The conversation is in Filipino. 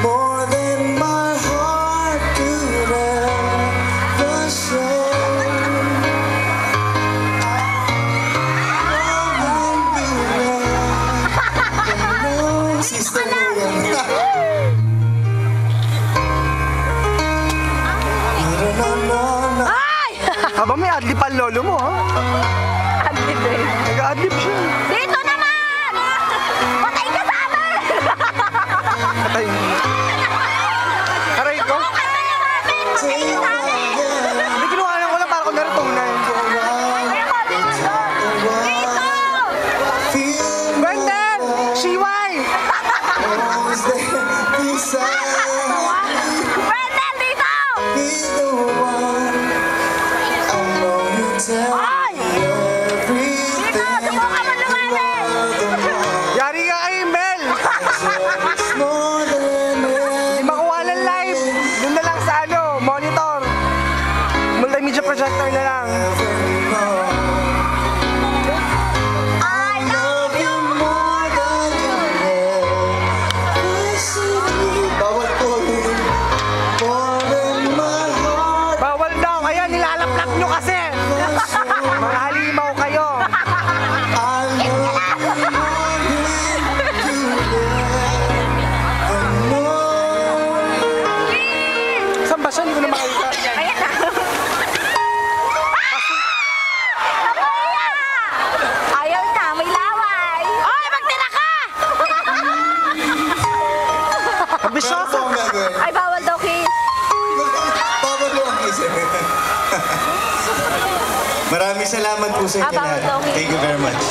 more than my heart could ever show. Sister mo yan. Aba, may adlib ang lolo mo, ha? Adlib eh. Nag-adlib siya. Dito naman! Patay ka sa amin! Patay. Aray ko? Patay ka sa amin! Hindi, kinuha ko lang para kung naritunay. Brendan! Shiwai! Brendan, dito! Ay! Dito, subukan mo lumanin! Yari ka kay Mel! Hindi makuha ng live. Doon na lang sa monitor. Multimedia projector na lang. I love you more than you Bawal po. More than my heart. Bawal daw. Kaya nilalaplap nyo kasi. Mga halimaw kayo. I love you more than you Saan ba siya? Hindi ko na makita. Ayan na. Ayaw na, may laway. Oy, magtira ka! Ambisyoso. Ano ang gagawin? Ay, bawal daw kiss. Bawal mo ang isip. Maraming salamat po sa inyo Bawal lahat. daw kiss. Thank you very much.